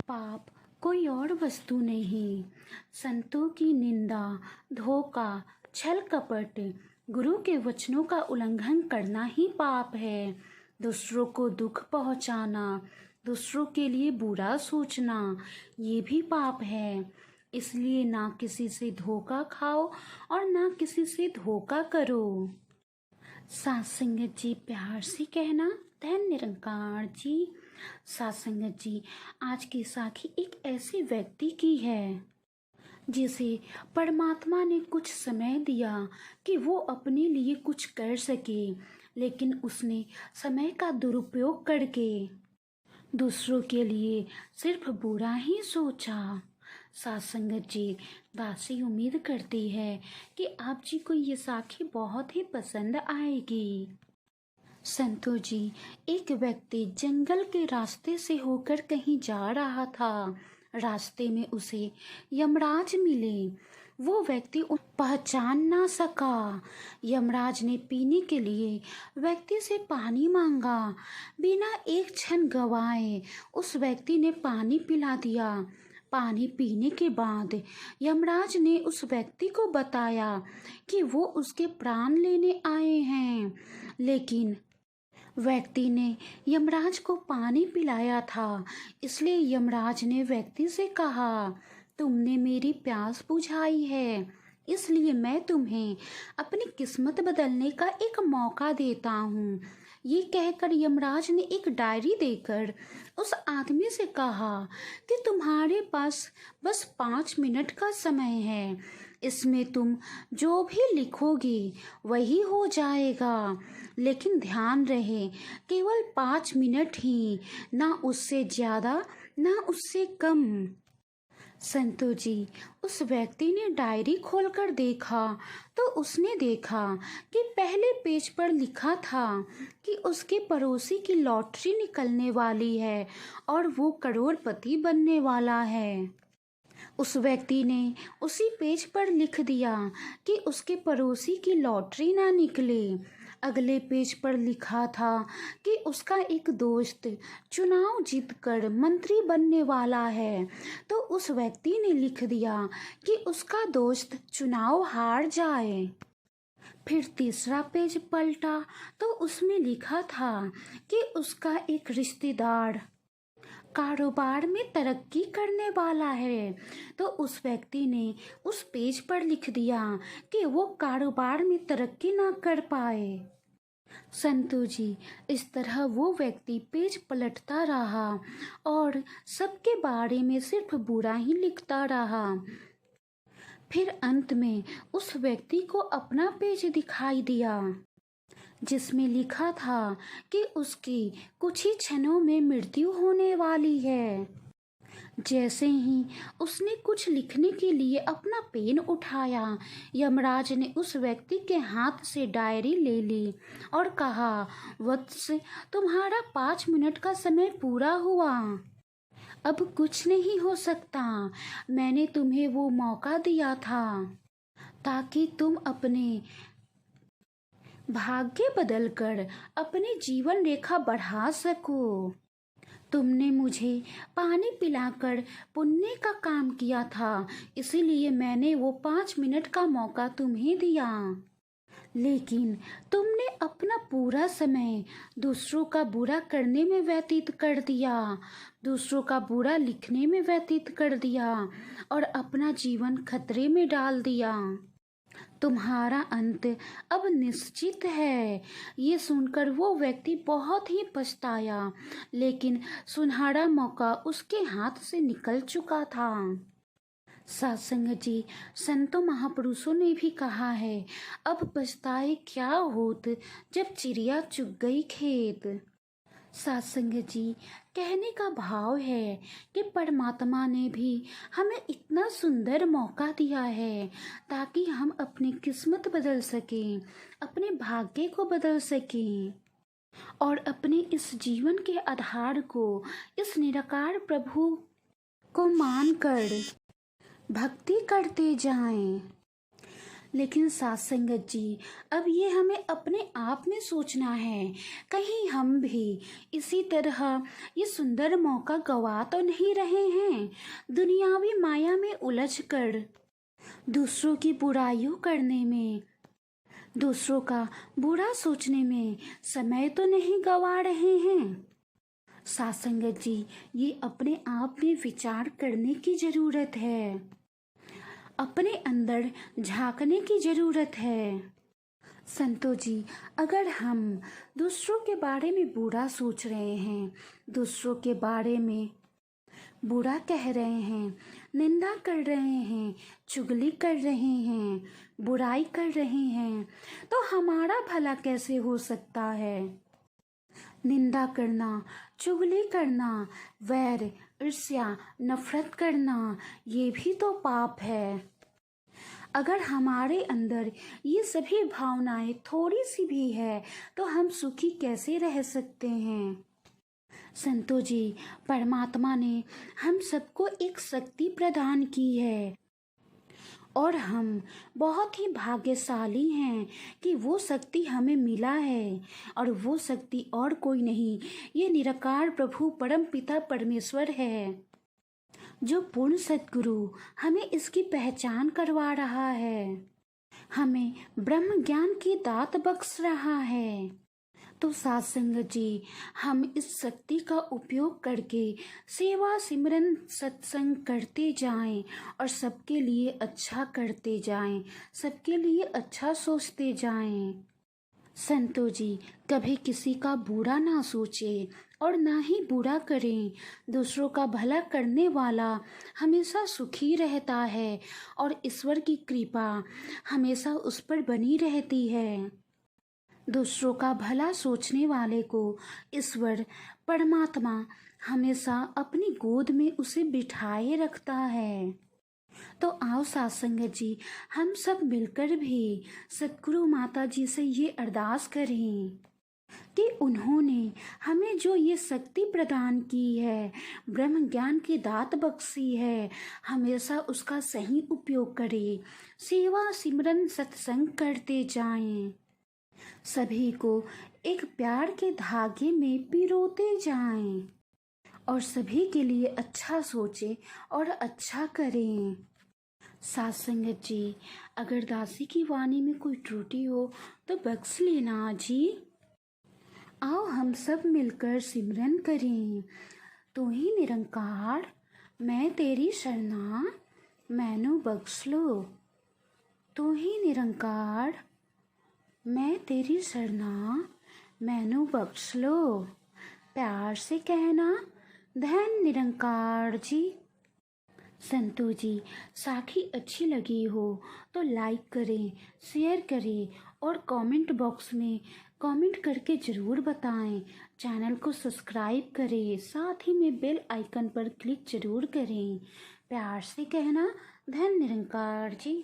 पाप कोई और वस्तु नहीं, संतों की निंदा, धोखा, छल कपट, गुरु के वचनों का उल्लंघन करना ही पाप है। दूसरों को दुख पहुंचाना, दूसरों के लिए बुरा सोचना, ये भी पाप है। इसलिए ना किसी से धोखा खाओ और ना किसी से धोखा करो। सात संगत जी प्यार से कहना, धन निरंकार जी। सात संगत जी, आज की साखी एक ऐसे व्यक्ति की है जिसे परमात्मा ने कुछ समय दिया कि वो अपने लिए कुछ कर सके, लेकिन उसने समय का दुरुपयोग करके दूसरों के लिए सिर्फ बुरा ही सोचा। सात संगत जी, दासी उम्मीद करती है कि आप जी को ये साखी बहुत ही पसंद आएगी। संतो जी, एक व्यक्ति जंगल के रास्ते से होकर कहीं जा रहा था। रास्ते में उसे यमराज मिले। वो व्यक्ति पहचान ना सका। यमराज ने पीने के लिए व्यक्ति से पानी मांगा। बिना एक क्षण गवाए उस व्यक्ति ने पानी पिला दिया। पानी पीने के बाद यमराज ने उस व्यक्ति को बताया कि वो उसके प्राण लेने आए हैं, लेकिन व्यक्ति ने यमराज को पानी पिलाया था। इसलिए यमराज ने व्यक्ति से कहा, तुमने मेरी प्यास बुझाई है, इसलिए मैं तुम्हें अपनी किस्मत बदलने का एक मौका देता हूँ। ये कहकर यमराज ने एक डायरी देकर उस आदमी से कहा कि तुम्हारे पास बस 5 मिनट का समय है। इसमें तुम जो भी लिखोगे वही हो जाएगा, लेकिन ध्यान रहे केवल 5 मिनट ही, ना उससे ज़्यादा ना उससे कम। संतो जी, उस व्यक्ति ने डायरी खोलकर देखा तो उसने देखा कि पहले पेज पर लिखा था कि उसके पड़ोसी की लॉटरी निकलने वाली है और वो करोड़पति बनने वाला है। उस व्यक्ति ने उसी पेज पर लिख दिया कि उसके पड़ोसी की लॉटरी ना निकले। अगले पेज पर लिखा था कि उसका एक दोस्त चुनाव जीतकर मंत्री बनने वाला है, तो उस व्यक्ति ने लिख दिया कि उसका दोस्त चुनाव हार जाए। फिर तीसरा पेज पलटा तो उसमें लिखा था कि उसका एक रिश्तेदार कारोबार में तरक्की करने वाला है, तो उस व्यक्ति ने उस पेज पर लिख दिया कि वो कारोबार में तरक्की ना कर पाए। संतु जी, इस तरह वो व्यक्ति पेज पलटता रहा और सबके बारे में सिर्फ बुरा ही लिखता रहा। फिर अंत में उस व्यक्ति को अपना पेज दिखाई दिया जिसमें लिखा था कि उसकी कुछ ही क्षणों में मृत्यु होने वाली है। जैसे ही उसने कुछ लिखने के लिए अपना पेन उठाया, यमराज ने उस व्यक्ति के हाथ से डायरी ले ली और कहा, वत्स, तुम्हारा 5 मिनट का समय पूरा हुआ। अब कुछ नहीं हो सकता। मैंने तुम्हें वो मौका दिया था ताकि तुम अपने भाग्य बदलकर अपनी जीवन रेखा बढ़ा सको। तुमने मुझे पानी पिलाकर पुण्य का काम किया था, इसीलिए मैंने वो 5 मिनट का मौका तुम्हें दिया, लेकिन तुमने अपना पूरा समय दूसरों का बुरा करने में व्यतीत कर दिया, दूसरों का बुरा लिखने में व्यतीत कर दिया और अपना जीवन खतरे में डाल दिया। तुम्हारा अंत अब निश्चित है। ये सुनकर वो व्यक्ति बहुत ही पछताया, लेकिन सुनहरा मौका उसके हाथ से निकल चुका था। सत्संग जी, संतों महापुरुषों ने भी कहा है, अब पछताए क्या होत जब चिड़िया चुग गई खेत। सत्संग जी, कहने का भाव है कि परमात्मा ने भी हमें इतना सुंदर मौका दिया है ताकि हम अपनी किस्मत बदल सकें, अपने भाग्य को बदल सकें और अपने इस जीवन के आधार को इस निराकार प्रभु को मानकर भक्ति करते जाएं। लेकिन साथ संगत जी, अब ये हमें अपने आप में सोचना है, कहीं हम भी इसी तरह ये सुंदर मौका गवा तो नहीं रहे हैं। दुनियावी माया में उलझकर दूसरों की बुराइयों करने में, दूसरों का बुरा सोचने में समय तो नहीं गवा रहे हैं। साथ संगत जी, ये अपने आप में विचार करने की जरूरत है, अपने अंदर झांकने की जरूरत है। संतो जी, अगर हम दूसरों के बारे में बुरा सोच रहे हैं, दूसरों के बारे में बुरा कह रहे हैं, निंदा कर रहे हैं, चुगली कर रहे हैं, बुराई कर रहे हैं, तो हमारा भला कैसे हो सकता है? निंदा करना, चुगली करना, वैर, ईर्ष्या, नफरत करना, ये भी तो पाप है। अगर हमारे अंदर ये सभी भावनाएं थोड़ी सी भी है तो हम सुखी कैसे रह सकते हैं? संतो जी, परमात्मा ने हम सबको एक शक्ति प्रदान की है और हम बहुत ही भाग्यशाली हैं कि वो शक्ति हमें मिला है। और वो शक्ति और कोई नहीं, ये निराकार प्रभु परम पिता परमेश्वर है, जो पूर्ण सद्गुरु हमें इसकी पहचान करवा रहा है, हमें ब्रह्म ज्ञान की दात बख्श रहा है। तो साथ संगत जी, हम इस शक्ति का उपयोग करके सेवा सिमरन सत्संग करते जाएं और सबके लिए अच्छा करते जाएं, सबके लिए अच्छा सोचते जाएं। संतो जी, कभी किसी का बुरा ना सोचे और ना ही बुरा करें। दूसरों का भला करने वाला हमेशा सुखी रहता है और ईश्वर की कृपा हमेशा उस पर बनी रहती है। दूसरों का भला सोचने वाले को ईश्वर परमात्मा हमेशा अपनी गोद में उसे बिठाए रखता है। तो आओ साथ संगत जी, हम सब मिलकर भी सतगुरु माता जी से ये अरदास करें कि उन्होंने हमें जो ये शक्ति प्रदान की है, ब्रह्म ज्ञान की दात बख्शी है, हमेशा उसका सही उपयोग करें, सेवा सिमरन सत्संग करते जाएं, सभी को एक प्यार के धागे में पिरोते जाएं और सभी के लिए अच्छा सोचें और अच्छा करें। साथ संगत जी, अगर दासी की वाणी में कोई त्रुटि हो तो बख्श लेना जी। आओ हम सब मिलकर सिमरन करें। तू ही निरंकार, मैं तेरी शरणा, मैनू बख्श लो। तू ही निरंकार, मैं तेरी शरणा, मैनू बख्श लो। प्यार से कहना, धन निरंकार जी। संतो जी, साखी अच्छी लगी हो तो लाइक करें, शेयर करें और कमेंट बॉक्स में कमेंट करके ज़रूर बताएं। चैनल को सब्सक्राइब करें, साथ ही में बेल आइकन पर क्लिक ज़रूर करें। प्यार से कहना, धन निरंकार जी।